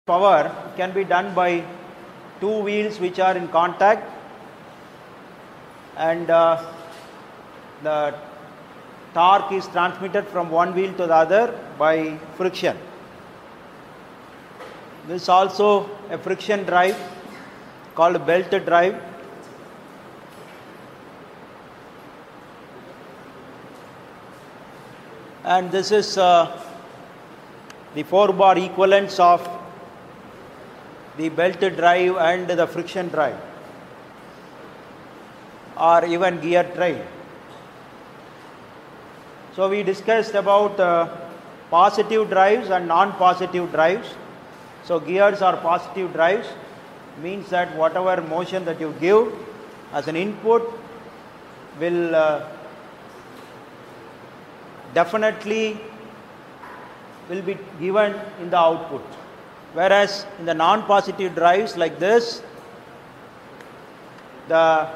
power can be done by two wheels which are in contact, and the torque is transmitted from one wheel to the other by friction. This is also a friction drive called a belt drive. And this is the 4-bar equivalents of the belt drive and the friction drive, or even gear train. So we discussed about positive drives and non-positive drives. So gears are positive drives, means that whatever motion that you give as an input will definitely will be given in the output. Whereas in the non-positive drives like this, it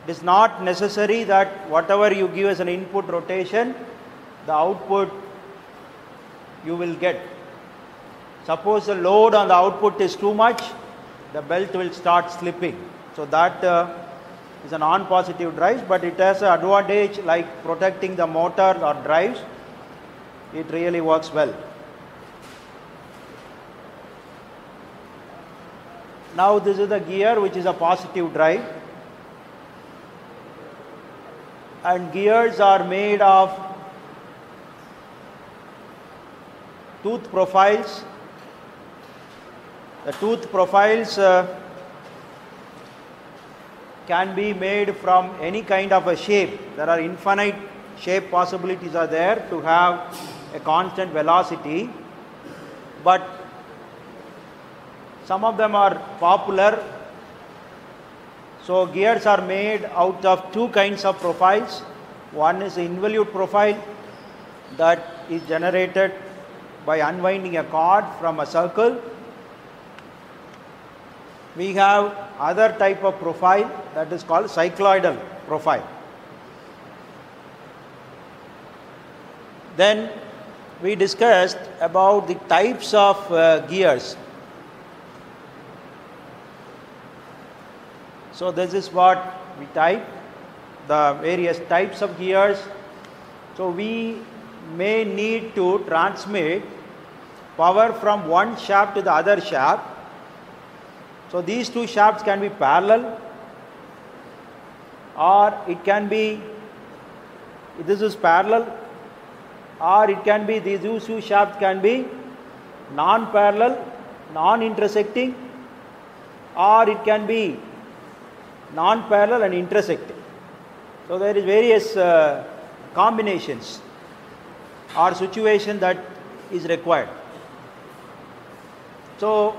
is not necessary that whatever you give as an input rotation, the output you will get. Suppose the load on the output is too much, the belt will start slipping. So that is a non-positive drive, but it has an advantage like protecting the motor or drives. It really works well. Now this is the gear which is a positive drive, and gears are made of tooth profiles. The tooth profiles can be made from any kind of a shape. There are infinite shape possibilities are there to have a constant velocity, but some of them are popular. So gears are made out of two kinds of profiles. One is the involute profile that is generated by unwinding a cord from a circle. We have other type of profile that is called cycloidal profile. Then we discussed about the types of gears. So this is what we type, the various types of gears. So we may need to transmit power from one shaft to the other shaft. So these two shafts can be parallel, or it can be, this is parallel, or it can be, these two shafts can be non-parallel, non-intersecting, or it can be non-parallel and intersecting. So there is various combinations or situation that is required. So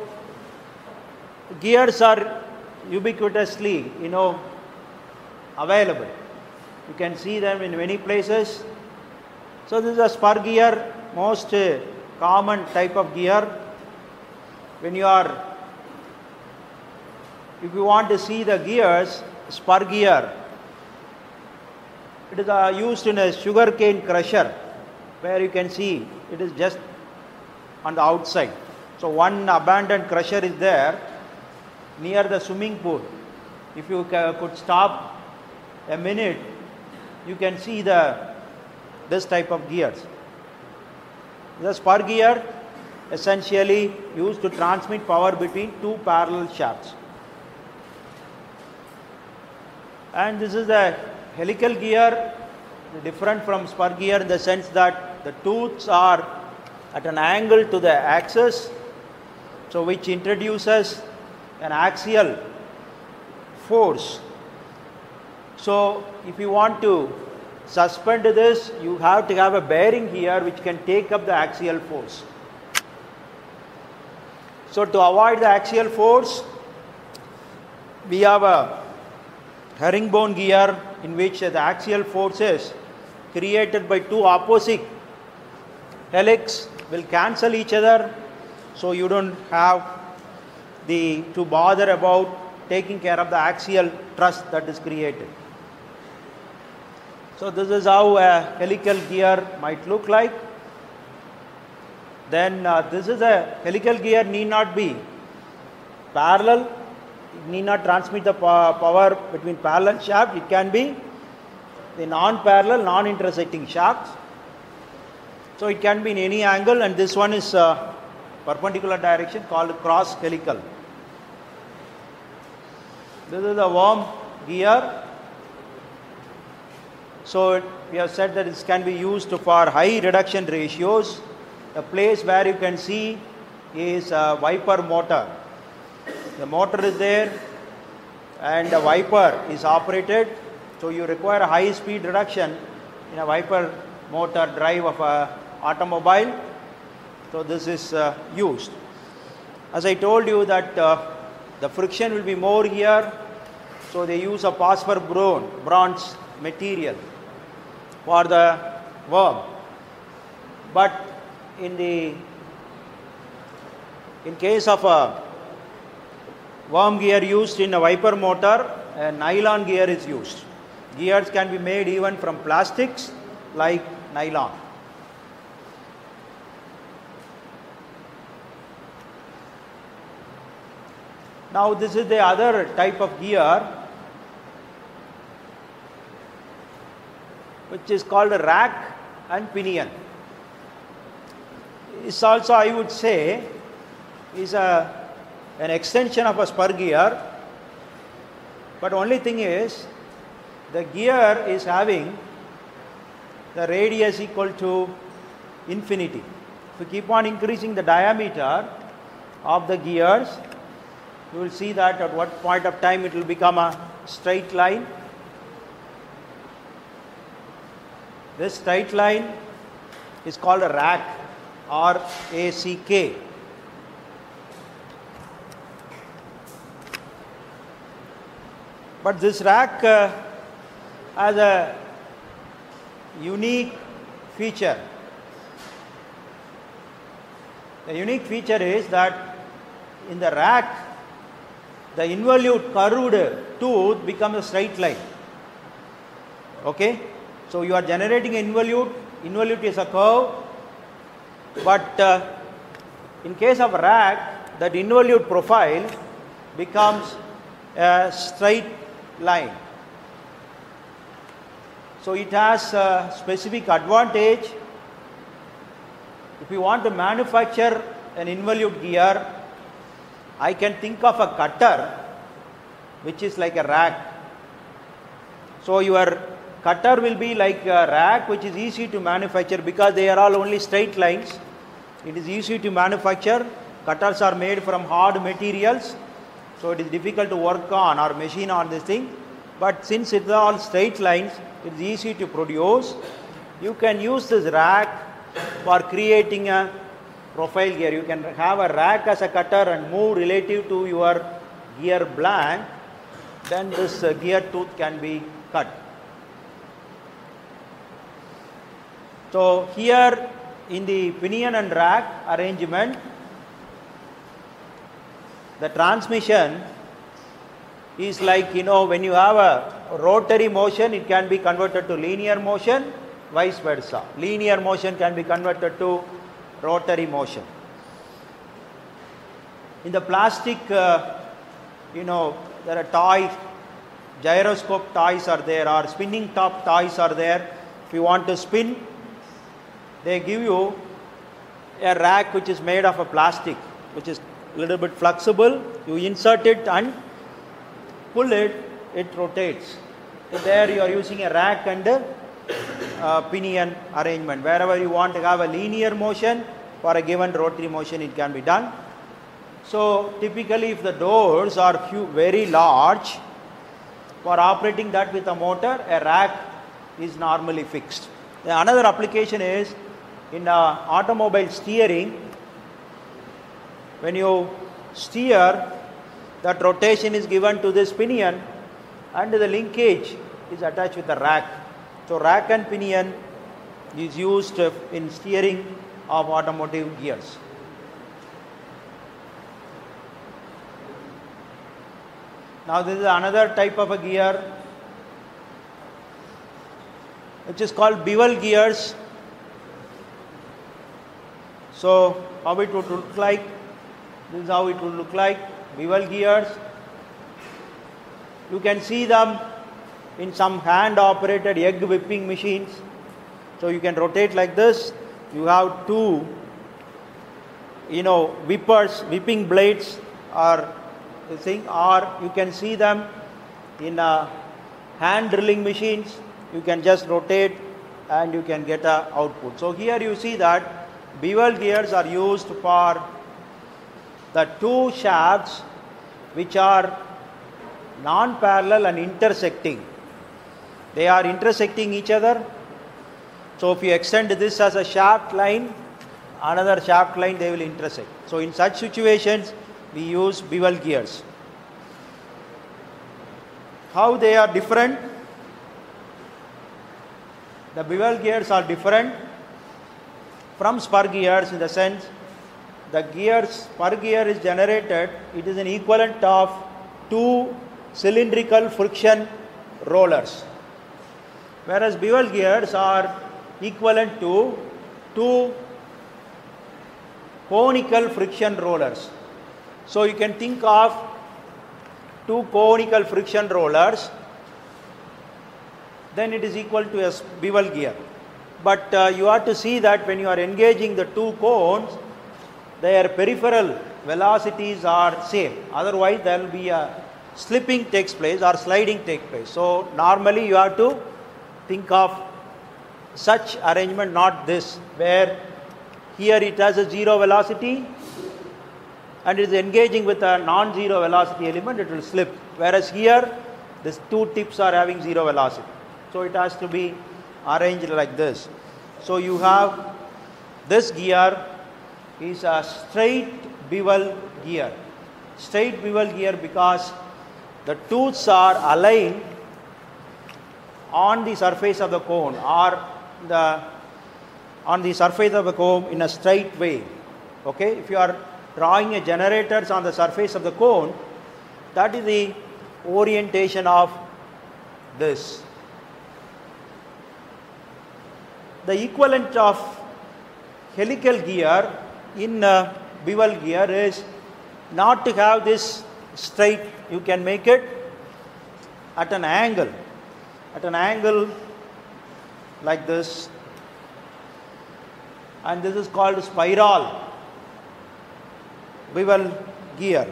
gears are ubiquitously, available. You can see them in many places. So this is a spur gear, most common type of gear. If you want to see the gears, spur gear, it is used in a sugarcane crusher, where you can see it is just on the outside. So one abandoned crusher is there near the swimming pool. If you could stop a minute, you can see this type of gears. The spur gear essentially used to transmit power between two parallel shafts. And this is the helical gear, different from spur gear in the sense that the tooths are at an angle to the axis, so which introduces an axial force. So if you want to suspend this, you have to have a bearing here which can take up the axial force. So to avoid the axial force, we have a herringbone gear in which the axial forces created by two opposite helix will cancel each other, so you don't have to bother about taking care of the axial thrust that is created. So this is how a helical gear might look like. then this is a helical gear need not be parallel, it need not transmit the power between parallel shaft, it can be the non-parallel, non-intersecting shafts. So it can be in any angle, and this one is perpendicular direction called cross helical. This is the worm gear. So we have said that this can be used for high reduction ratios. The place where you can see is a wiper motor. The motor is there and the wiper is operated. So you require a high speed reduction in a wiper motor drive of a automobile. So this is used. As I told you that the friction will be more here, so they use a phosphor bronze material for the worm. But in case of a worm gear used in a wiper motor, a nylon gear is used. Gears can be made even from plastics like nylon. Now this is the other type of gear, which is called a rack and pinion. It's also, I would say, is an extension of a spur gear, but only thing is the gear is having the radius equal to infinity. If you keep on increasing the diameter of the gears, you will see that at what point of time it will become a straight line. This straight line is called a rack, R-A-C-K. But this rack has a unique feature. The unique feature is that in the rack, the involute curved tooth becomes a straight line. Okay? So you are generating involute. Involute is a curve. But in case of rack, that involute profile becomes a straight line. So it has a specific advantage. If you want to manufacture an involute gear, I can think of a cutter which is like a rack. So your cutter will be like a rack, which is easy to manufacture because they are all only straight lines. It is easy to manufacture. Cutters are made from hard materials, so it is difficult to work on or machine on this thing. But since it's all straight lines, it is easy to produce. You can use this rack for creating a profile gear. You can have a rack as a cutter and move relative to your gear blank, then this gear tooth can be cut. So here in the pinion and rack arrangement, the transmission is like, when you have a rotary motion, it can be converted to linear motion, vice versa. Linear motion can be converted to rotary motion. In the plastic, there are toys, gyroscope toys are there, or spinning top toys are there. If you want to spin, they give you a rack which is made of a plastic, which is a little bit flexible. You insert it and pull it, it rotates. So there you are using a rack and pinion arrangement. Wherever you want to have a linear motion for a given rotary motion, it can be done. So typically if the doors are very large, for operating that with a motor, a rack is normally fixed. Another application is in automobile steering. When you steer, that rotation is given to this pinion and the linkage is attached with the rack. So rack and pinion is used in steering of automotive gears. Now this is another type of a gear which is called bevel gears. So how it would look like? This is how it would look like. Bevel gears. You can see them in some hand operated egg whipping machines. So you can rotate like this. You have two whipping blades or thing, or you can see them in hand drilling machines. You can just rotate and you can get a output. So here you see that bevel gears are used for the two shafts which are non-parallel and intersecting. They are intersecting each other. So if you extend this as a shaft line, another shaft line, they will intersect. So in such situations we use bevel gears. How they are different? The bevel gears are different from spur gears in the sense the spur gear is generated, it is an equivalent of two cylindrical friction rollers, whereas bevel gears are equivalent to two conical friction rollers. So you can think of two conical friction rollers, then it is equal to a bevel gear. But you have to see that when you are engaging the two cones, their peripheral velocities are same. Otherwise there will be a slipping takes place or sliding takes place. So normally you have to think of such arrangement, not this, where here it has a zero velocity and it is engaging with a non-zero velocity element, it will slip. Whereas here these two tips are having zero velocity. So it has to be arranged like this. So you have this gear is a straight bevel gear. Straight bevel gear because the tooths are aligned on the surface of the cone or on the surface of the cone in a straight way. Okay, if you are drawing a generators on the surface of the cone, that is the orientation of this. The equivalent of helical gear in bevel gear is not to have this straight. You can make it at an angle like this, and this is called spiral bevel gear.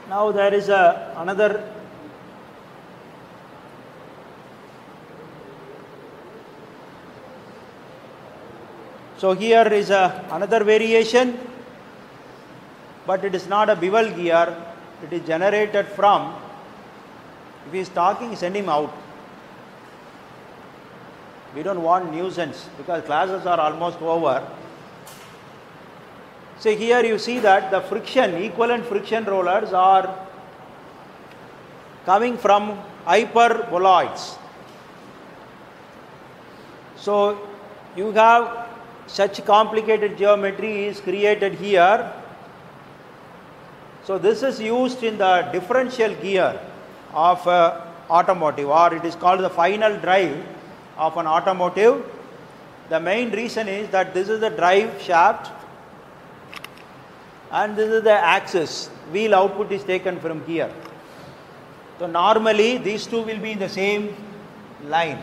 Now there is another so here is another variation, but it is not a bevel gear. It is generated from, if he is talking, send him out. We don't want nuisance because classes are almost over. So here you see that the equivalent friction rollers are coming from hyperboloids. So you have such complicated geometry is created here. So this is used in the differential gear of automotive, or it is called the final drive of an automotive. The main reason is that this is the drive shaft and this is the axis. Wheel output is taken from here. So normally these two will be in the same line.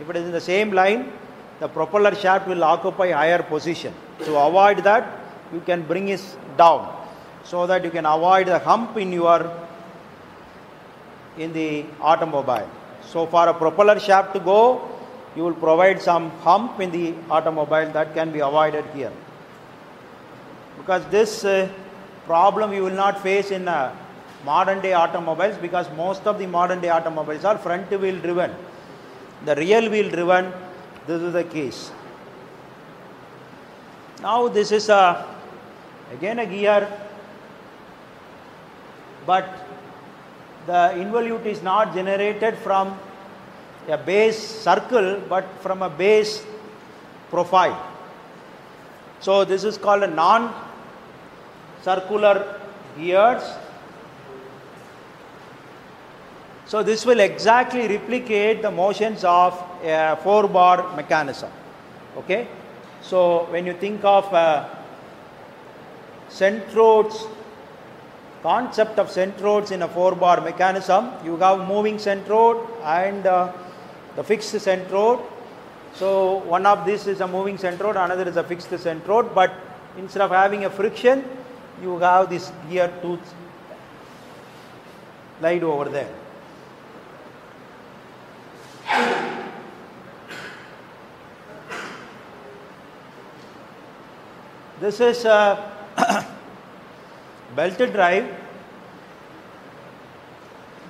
If it is in the same line, the propeller shaft will occupy higher position. To avoid that, you can bring it down so that you can avoid the hump in the automobile. So for a propeller shaft to go, you will provide some hump in the automobile that can be avoided here. Because this problem you will not face in modern day automobiles, because most of the modern day automobiles are front wheel driven. The rear wheel driven, this is the case. Now this is again a gear, but the involute is not generated from a base circle but from a base profile. So this is called a non-circular gears. So this will exactly replicate the motions of a 4-bar mechanism. Okay? So when you think of centroids, concept of centroids in a 4-bar mechanism, you have moving centroid and the fixed centroid. So one of this is a moving centroid, another is a fixed centroid, but instead of having a friction, you have this gear tooth laid over there. This is a belted drive,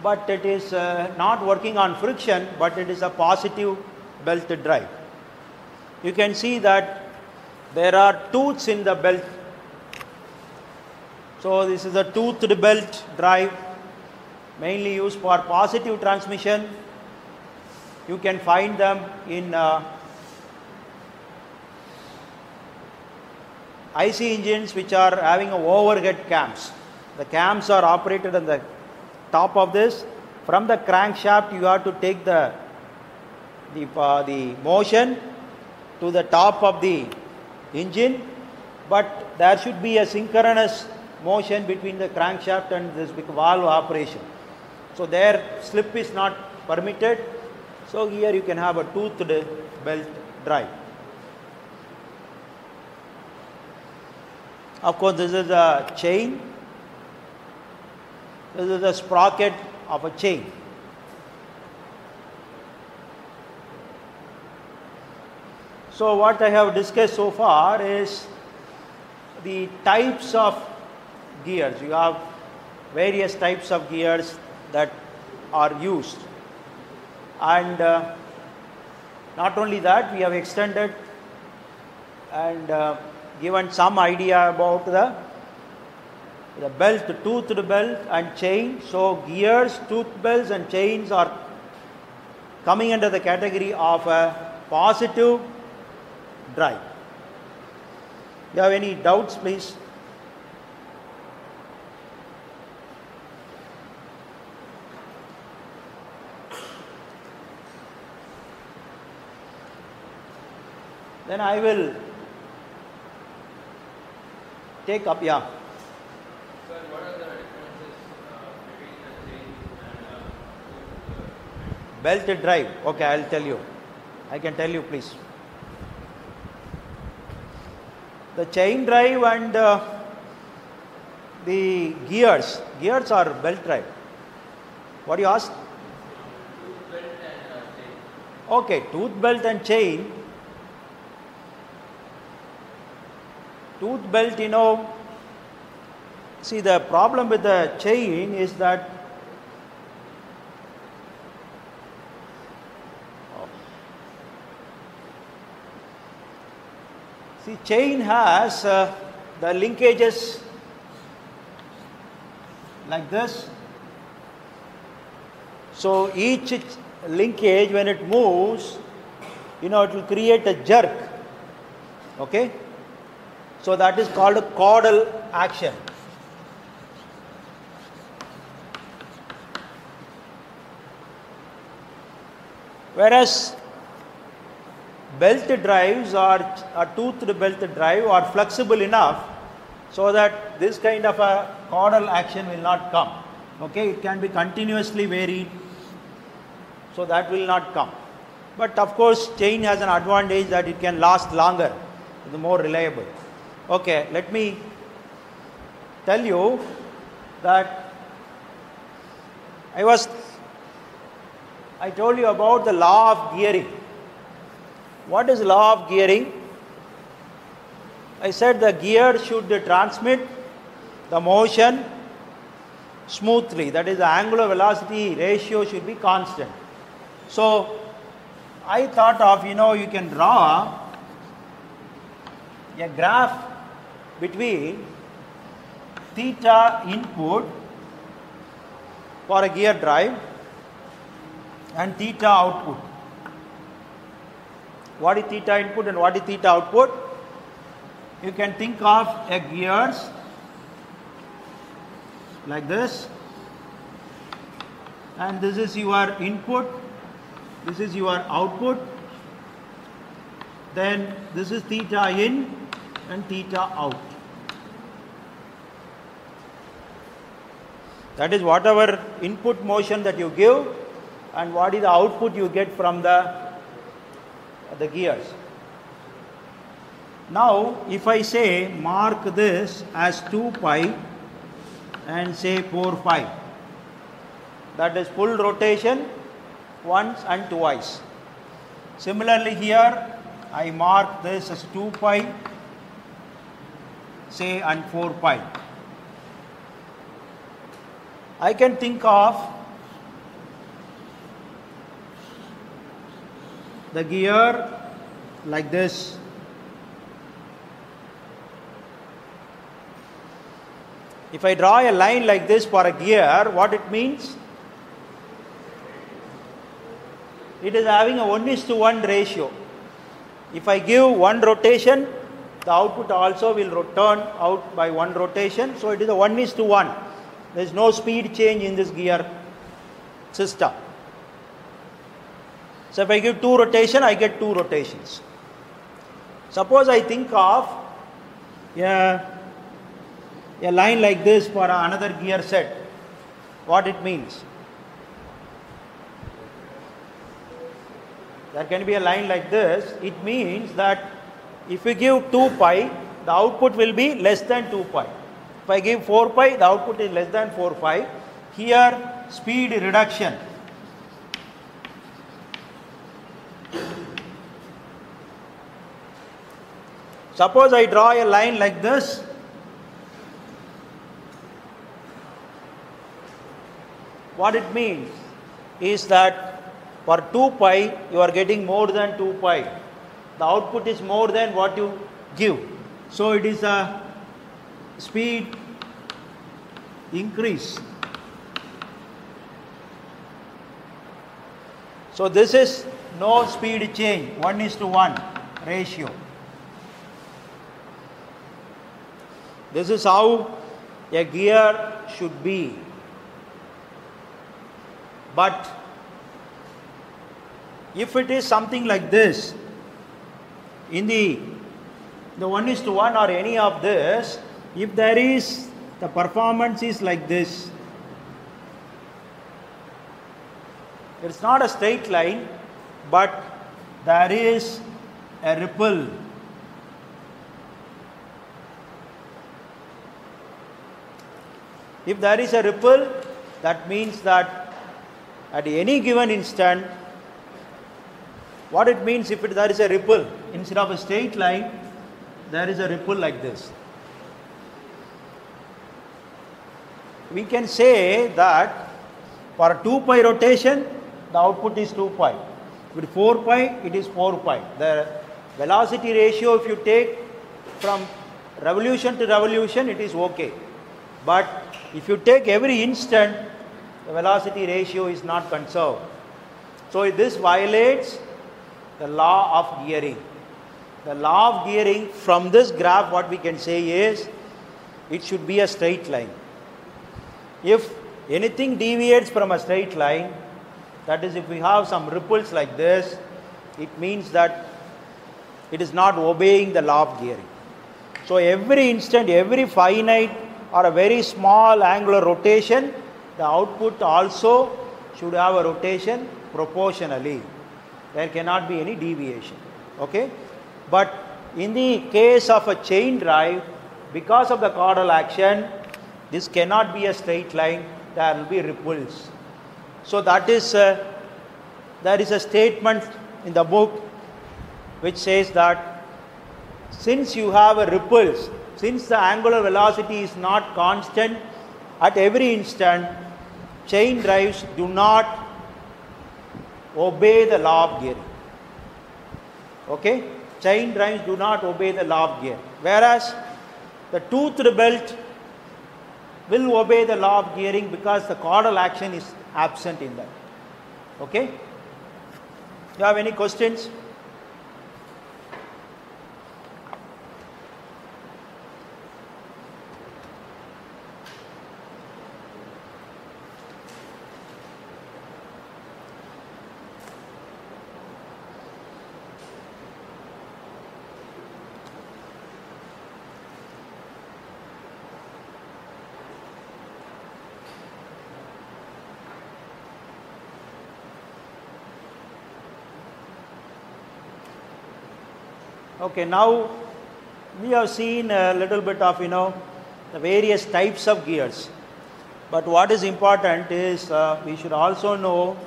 but it is not working on friction, but it is a positive belted drive. You can see that there are tooths in the belt. So this is a toothed belt drive, mainly used for positive transmission. You can find them in IC engines which are having overhead cams. The cams are operated on the top of this. From the crankshaft, you have to take the motion to the top of the engine, but there should be a synchronous motion between the crankshaft and this big valve operation. So there slip is not permitted. So here you can have a toothed belt drive. Of course, this is a chain. This is a sprocket of a chain. So what I have discussed so far is the types of gears. You have various types of gears that are used. And not only that, we have extended and given some idea about the belt, toothed belt and chain. So gears, tooth belts and chains are coming under the category of a positive drive. You have any doubts, please? Then I will take up, yeah. Sir, what are the differences between the chain and Belted drive. Okay, I'll tell you. I can tell you, please. The chain drive and the gears are belt drive. What do you ask? tooth belt and chain? Okay, tooth belt and chain. Tooth belt, see, the problem with the chain is that chain has the linkages like this. So each linkage, when it moves, it will create a jerk. Okay? So that is called a caudal action. Whereas belt drives or a toothed belt drive are flexible enough so that this kind of a caudal action will not come. Okay, it can be continuously varied, so that will not come. But of course, chain has an advantage that it can last longer, it is more reliable. Okay, let me tell you that I told you about the law of gearing. What is law of gearing? I said the gear should transmit the motion smoothly. That is, the angular velocity ratio should be constant. So I thought of, you can draw a graph between theta input for a gear drive and theta output. What is theta input and what is theta output? You can think of a gears like this and this is your input, this is your output, then this is theta in and theta out. That is whatever input motion that you give and what is the output you get from the gears. Now if I say mark this as 2 pi and say 4 pi, that is full rotation once and twice. Similarly here I mark this as 2 pi, say, and 4 pi. I can think of the gear like this. If I draw a line like this for a gear, what it means? It is having a 1:1 ratio. If I give one rotation, the output also will turn out by one rotation. So it is a 1:1. There is no speed change in this gear system. So if I give 2 rotation, I get 2 rotations. Suppose I think of a line like this for another gear set. What it means? There can be a line like this. It means that if you give 2 pi, the output will be less than 2 pi. If I give 4 pi, the output is less than 4 pi. Here, speed reduction. Suppose I draw a line like this. What it means is that for 2 pi, you are getting more than 2 pi. The output is more than what you give. So it is a speed increase. So this is no speed change, 1:1 ratio. This is how a gear should be. But if it is something like this, in the 1:1 or any of this, if there is, the performance is like this. It's not a straight line, but there is a ripple. If there is a ripple, that means that at any given instant, what it means, if there is a ripple, instead of a straight line, there is a ripple like this. We can say that for 2 pi rotation, the output is 2 pi. With 4 pi, it is 4 pi. The velocity ratio, if you take from revolution to revolution, it is okay. But if you take every instant, the velocity ratio is not conserved. So this violates the law of gearing. The law of gearing, from this graph, what we can say is, it should be a straight line. If anything deviates from a straight line, that is, if we have some ripples like this, it means that it is not obeying the law of gearing. So every instant, every finite or a very small angular rotation, the output also should have a rotation proportionally. There cannot be any deviation. Okay? But in the case of a chain drive, because of the caudal action, this cannot be a straight line. There will be ripples. So that is, there is a statement in the book which says that since you have a ripples, since the angular velocity is not constant at every instant, chain drives do not obey the law of gearing. Okay? Chain drives do not obey the law of gearing. Whereas the toothed belt will obey the law of gearing because the caudal action is absent in that. Okay? You have any questions? Okay, now we have seen a little bit of, the various types of gears. But what is important is we should also know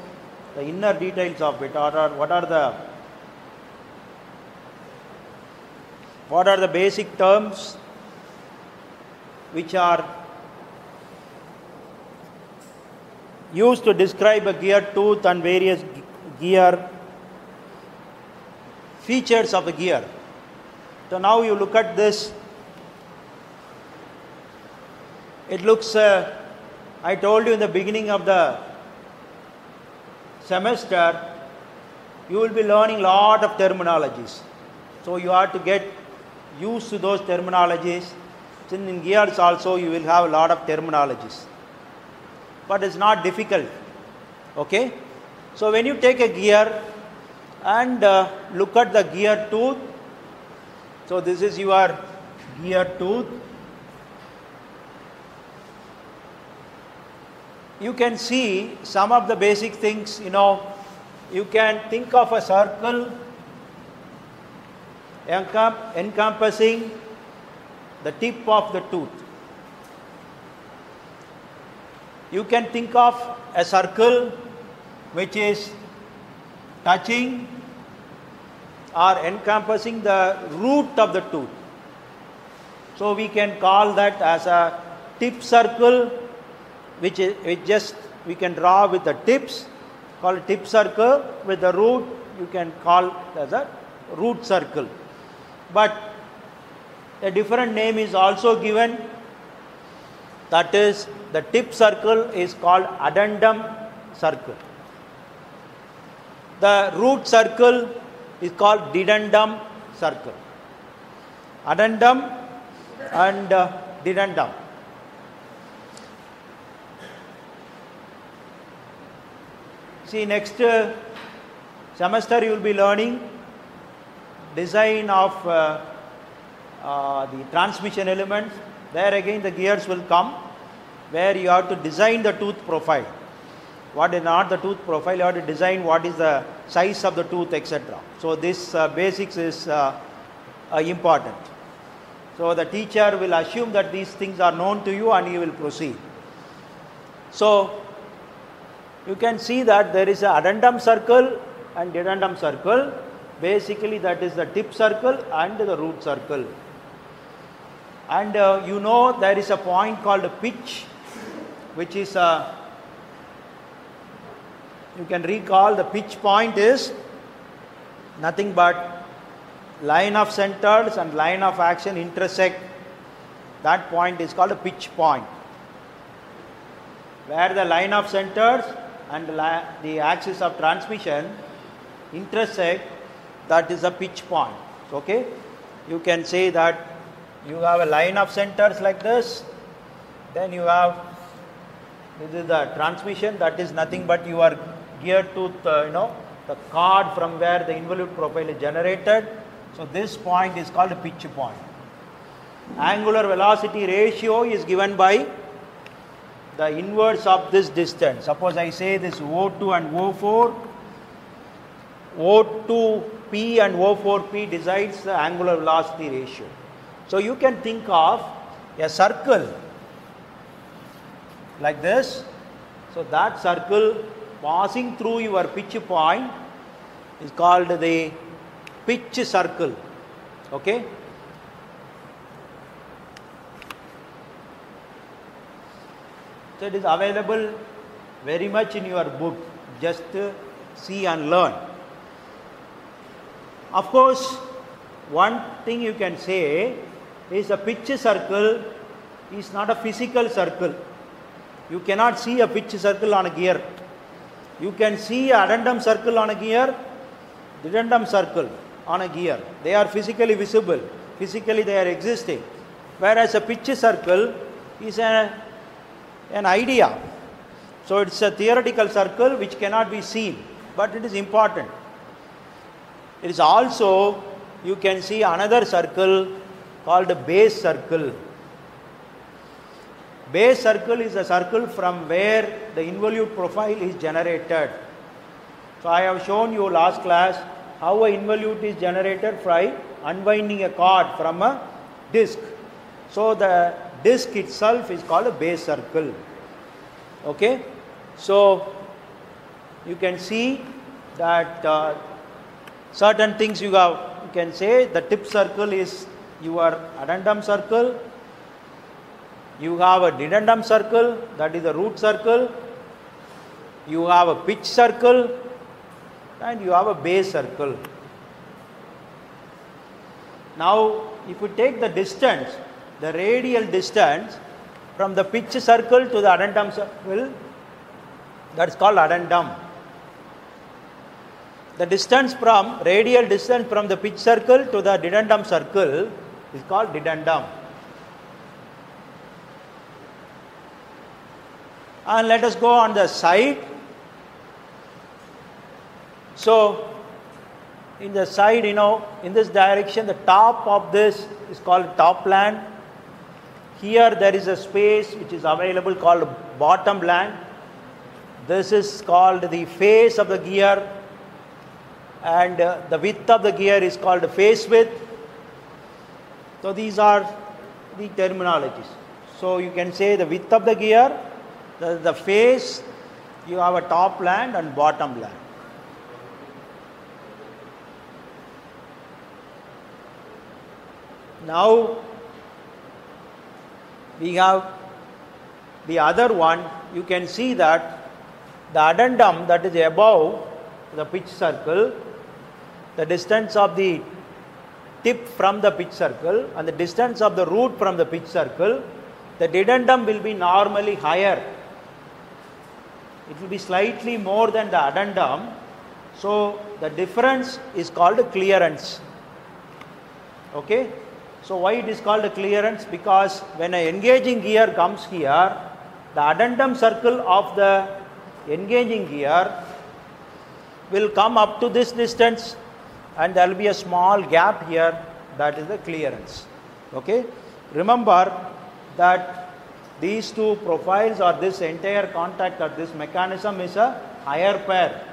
the inner details of it, or what are the basic terms which are used to describe a gear tooth and various gear features of the gear. So now you look at this, it looks, I told you in the beginning of the semester, you will be learning a lot of terminologies. So you have to get used to those terminologies. In gears also you will have a lot of terminologies. But it's not difficult. Okay? So when you take a gear and look at the gear tooth, so this is your gear tooth. You can see some of the basic things, you can think of a circle encompassing the tip of the tooth. You can think of a circle which is touching or encompassing the root of the tooth. So we can call that as a tip circle, which we can draw with the tips, call it tip circle. With the root, you can call as a root circle. But a different name is also given, that is, the tip circle is called addendum circle. The root circle is called dedendum circle. Addendum and dedendum. See, next semester you will be learning design of the transmission elements. There again the gears will come, where you have to design the tooth profile. What is not the tooth profile, you have to design what is the size of the tooth, etc. So this basics is important. So the teacher will assume that these things are known to you and you will proceed. So you can see that there is an addendum circle and dedendum circle. Basically that is the tip circle and the root circle. And there is a point called a pitch, which is you can recall the pitch point is nothing but line of centers and line of action intersect. That point is called a pitch point. Where the line of centers and the axis of transmission intersect, that is a pitch point. Okay? You can say that you have a line of centers like this, then you have, this is the transmission, that is nothing but your gear tooth, the cord from where the involute profile is generated. So this point is called a pitch point. Angular velocity ratio is given by the inverse of this distance. Suppose I say this O2 and O4, O2P and O4P decides the angular velocity ratio. So you can think of a circle like this. So that circle passing through your pitch point is called the pitch circle. Okay? So it is available very much in your book. Just see and learn. Of course, one thing you can say is a pitch circle is not a physical circle. You cannot see a pitch circle on a gear. You can see an addendum circle on a gear, dedendum circle on a gear. They are physically visible. Physically they are existing. Whereas a pitch circle is an idea. So it's a theoretical circle which cannot be seen, but it is important. It is also, you can see another circle called a base circle. Base circle is a circle from where the involute profile is generated. So I have shown you last class how an involute is generated unwinding a cord from a disc. So the disc itself is called a base circle. Okay, so you can see that certain things you can say the tip circle is your addendum circle. You have a dedendum circle, that is the root circle. You have a pitch circle, and you have a base circle. Now, if you take the distance, the radial distance from the pitch circle to the addendum circle, that is called addendum. The radial distance from the pitch circle to the dedendum circle is called dedendum. And let us go on the side. So, in the side, in this direction, the top of this is called top land. Here there is a space which is available called bottom land. This is called the face of the gear, and the width of the gear is called face width. So these are the terminologies. So you can say the width of the gear, the face, you have a top land and bottom land. Now we have the other one. You can see that the addendum, that is above the pitch circle, the distance of the tip from the pitch circle and the distance of the root from the pitch circle, the dedendum will be normally higher. It will be slightly more than the addendum. So the difference is called clearance. Okay. So why it is called a clearance? Because when an engaging gear comes here, the addendum circle of the engaging gear will come up to this distance, and there will be a small gap here, that is the clearance. Okay. Remember that these two profiles or this entire contact or this mechanism is a higher pair.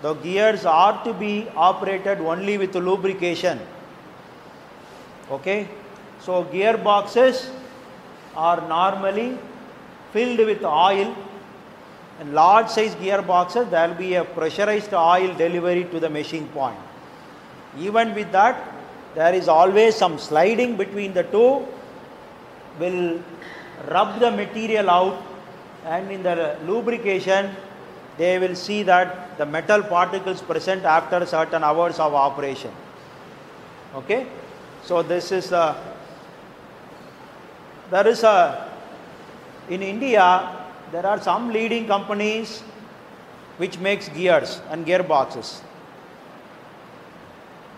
The gears are to be operated only with lubrication. Okay, so gearboxes are normally filled with oil. In large size gearboxes, there will be a pressurized oil delivery to the machine point. Even with that, there is always some sliding between the two, will rub the material out, and in the lubrication, they will see that the metal particles present after certain hours of operation. Okay. So this is in India, there are some leading companies which makes gears and gearboxes.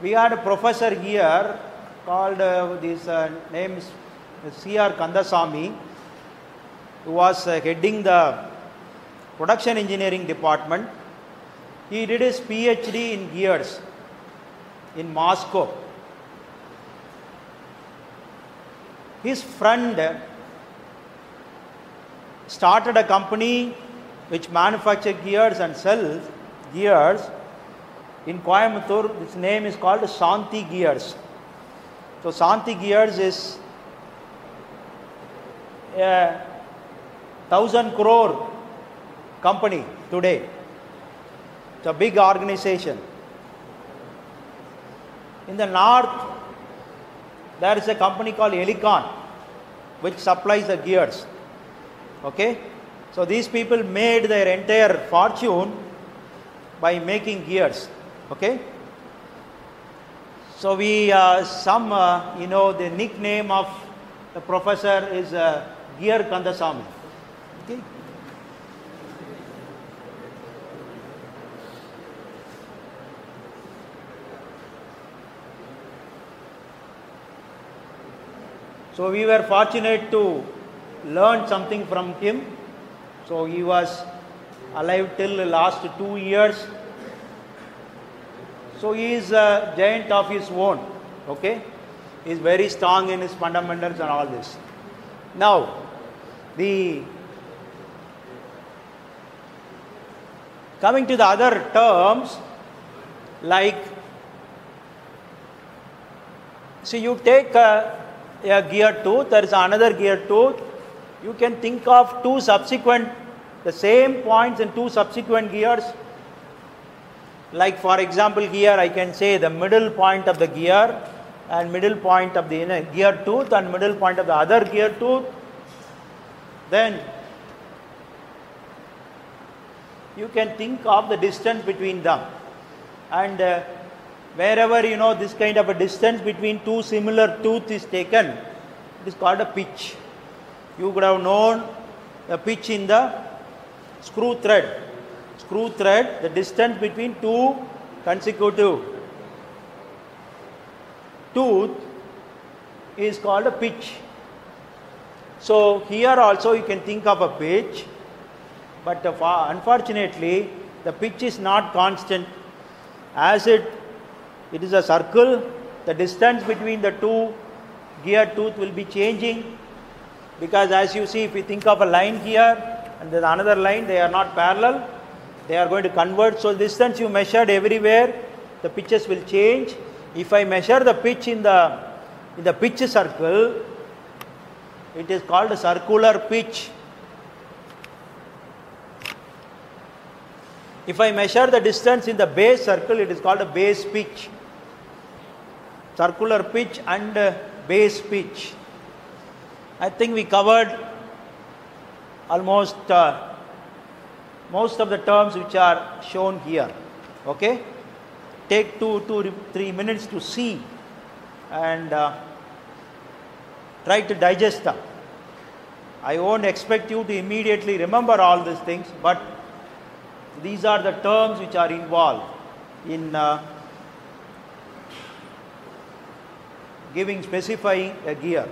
We had a professor here called, his name is C.R. Kandasamy, who was heading the production engineering department. He did his PhD in gears in Moscow. His friend started a company which manufactured gears and sells gears in Coimbatore. Its name is called Shanti Gears. So Shanti Gears is a 1,000 crore company today. It's a big organization. In the north, there is a company called Helicon, which supplies the gears. Okay, so these people made their entire fortune by making gears. Okay, so the nickname of the professor is Gear Kandasamy. Okay. So we were fortunate to learn something from him. So he was alive till the last 2 years. So he is a giant of his own. Okay, he is very strong in his fundamentals and all this. Now, coming to the other terms, like So you take a gear tooth, there is another gear tooth. You can think of the same points in two subsequent gears. Like for example here I can say the middle point of the gear and middle point of the gear tooth and middle point of the other gear tooth. Then you can think of the distance between them. And wherever this kind of a distance between two similar tooth is taken, it is called a pitch. You could have known the pitch in the screw thread. Screw thread, the distance between two consecutive tooth is called a pitch. So here also you can think of a pitch, but unfortunately the pitch is not constant. As it is a circle, the distance between the two gear tooth will be changing, because as you see, if you think of a line here and there's another line, they are not parallel, they are going to converge. So distance you measured everywhere, the pitches will change. If I measure the pitch in the pitch circle, it is called a circular pitch. If I measure the distance in the base circle, it is called a base pitch. Circular pitch and base pitch. I think we covered almost most of the terms which are shown here. Okay? Take 2-3 minutes to see and try to digest them. I won't expect you to immediately remember all these things, but these are the terms which are involved in specifying a gear.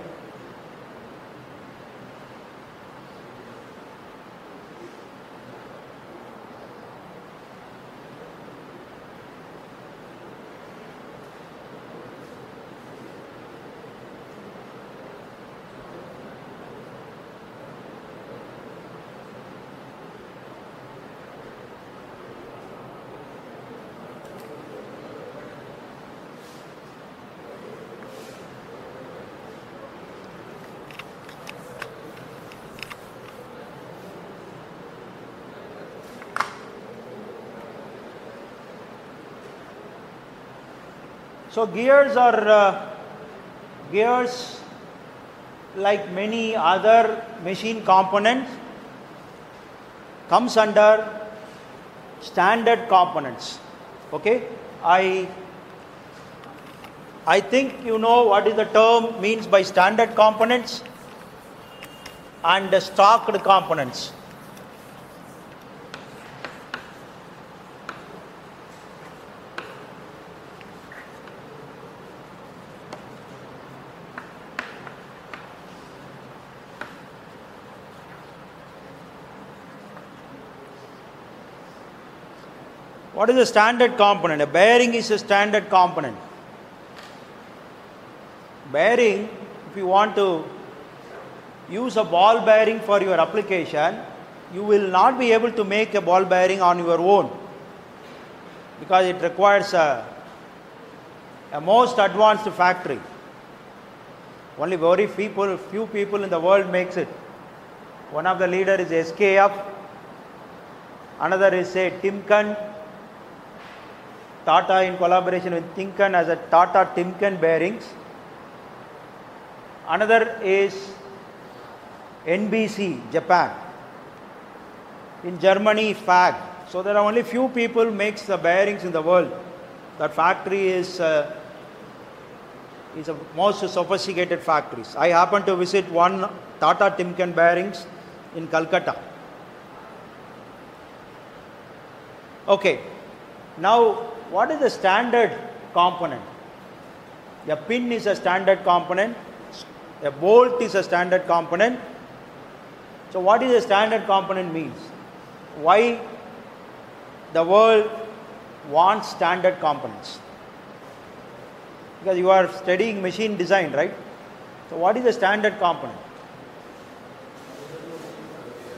So gears are like many other machine components comes under standard components. Okay, I think you know what is the term means by standard components and stocked components. What is a standard component? A bearing is a standard component. Bearing, if you want to use a ball bearing for your application, you will not be able to make a ball bearing on your own, because it requires a most advanced factory. Only very few people in the world makes it. One of the leader is SKF, another is say Timken. Tata in collaboration with Timken as a Tata Timken bearings. Another is NBC, Japan. In Germany, FAG. So there are only few people makes the bearings in the world. That factory is a most sophisticated factories. I happened to visit one Tata Timken bearings in Calcutta. Okay, now what is the standard component? A pin is a standard component, a bolt is a standard component. So what is a standard component means? Why the world wants standard components? Because you are studying machine design, right? So what is a standard component?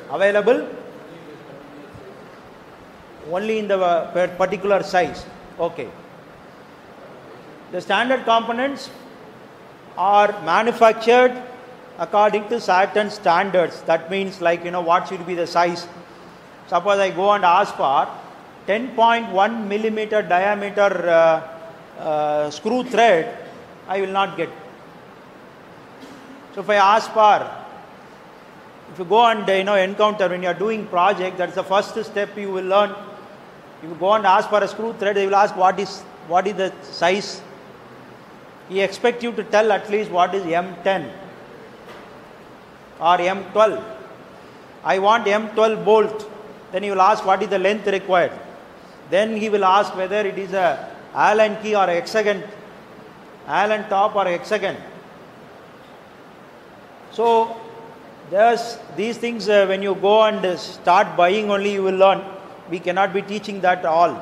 Available only in the particular size. Okay. The standard components are manufactured according to certain standards. That means, like, what should be the size. Suppose I go and ask for 10.1 millimeter diameter screw thread, I will not get. So if I ask for, if you go and encounter when you are doing project, that's the first step you will learn. If you go and ask for a screw thread, they will ask what is the size. He expects you to tell at least what is M10 or M12. I want M12 bolt. Then he will ask what is the length required. Then he will ask whether it is a Allen key or a hexagon, Allen top or a hexagon. So there's these things when you go and start buying only you will learn. We cannot be teaching that all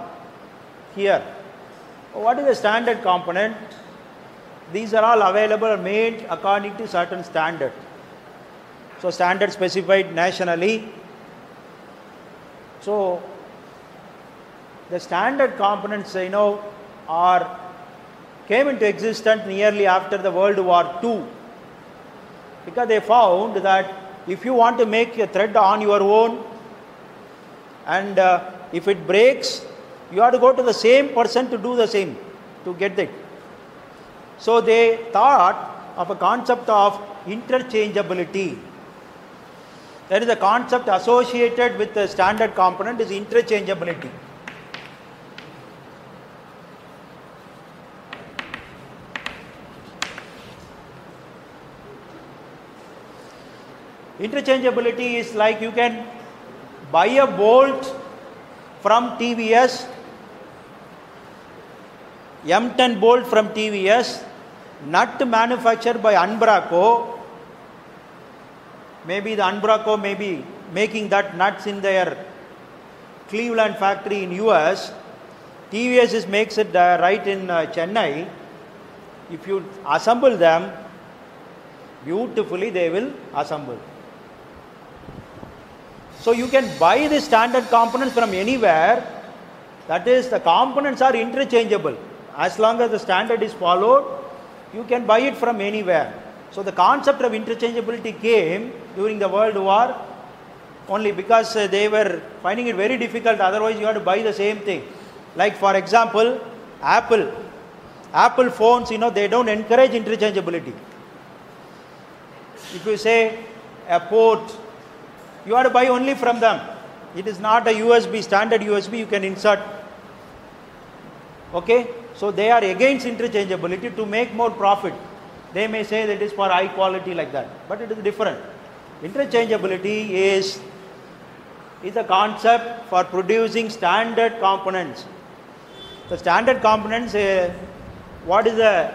here. What is the standard component? These are all available or made according to certain standard. So standard specified nationally. So the standard components came into existence nearly after the World War II, because they found that if you want to make a thread on your own and if it breaks, you have to go to the same person to do the same, to get it. So they thought of a concept of interchangeability. There is a concept associated with the standard component is interchangeability. Interchangeability is like you can buy a bolt from TVS, M10 bolt from TVS, nut manufactured by Unbraco. Maybe the Unbraco may be making that nuts in their Cleveland factory in US. TVS makes it right in Chennai. If you assemble them, beautifully they will assemble. So you can buy the standard components from anywhere. That is, the components are interchangeable. As long as the standard is followed, you can buy it from anywhere. So the concept of interchangeability came during the World War only because they were finding it very difficult. Otherwise, you have to buy the same thing. Like, for example, Apple phones, they don't encourage interchangeability. If you say a port, you have to buy only from them. It is not a USB, standard USB you can insert. Okay? So they are against interchangeability to make more profit. They may say that it is for high quality like that, but it is different. Interchangeability is a concept for producing standard components. The standard components, what is the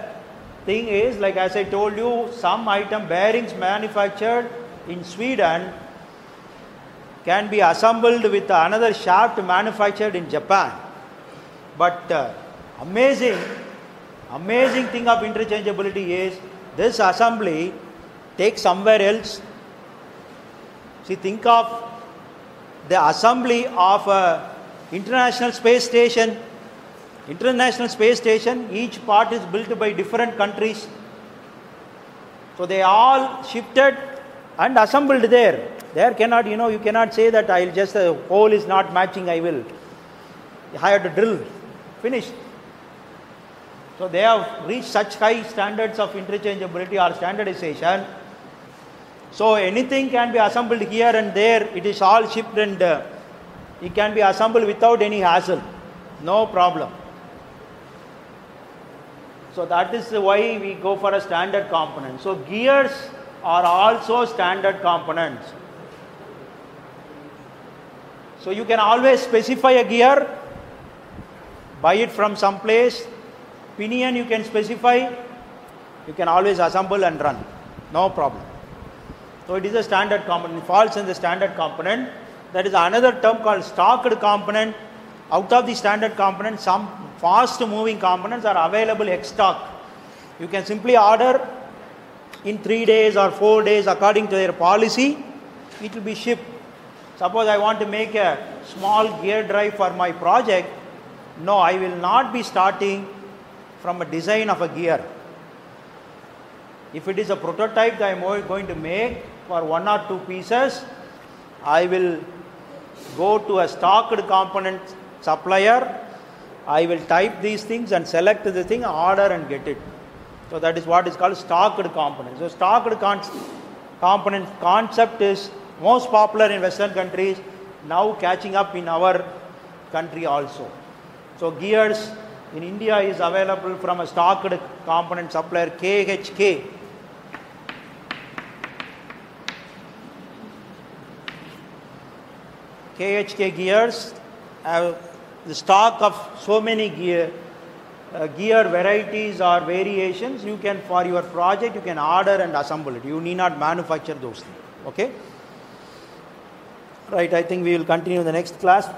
thing is, like as I told you, some item bearings manufactured in Sweden can be assembled with another shaft manufactured in Japan. But amazing thing of interchangeability is this assembly takes somewhere else. See, think of the assembly of a International Space Station. International Space Station, each part is built by different countries. So they all shifted and assembled there. There cannot, you cannot say that I'll just, the hole is not matching, I have to drill. Finished. So they have reached such high standards of interchangeability or standardization. So anything can be assembled here and there. It is all shipped and it can be assembled without any hassle. No problem. So that is why we go for a standard component. So gears are also standard components. So you can always specify a gear, buy it from some place. Pinion you can specify, you can always assemble and run. No problem. So it is a standard component. It falls in the standard component. That is another term called stocked component. Out of the standard component, some fast moving components are available ex stock. You can simply order in 3 days or 4 days according to their policy. It will be shipped. Suppose I want to make a small gear drive for my project. No, I will not be starting from a design of a gear. If it is a prototype that I am going to make for 1 or 2 pieces, I will go to a stocked component supplier. I will type these things and select the thing, order and get it. So that is what is called stocked component. So stocked component concept is most popular in Western countries, now catching up in our country also. So gears in India is available from a stocked component supplier KHK. KHK gears have the stock of so many gear varieties or variations. You can, for your project, you can order and assemble it. You need not manufacture those things. Okay? Right, I think we will continue in the next class.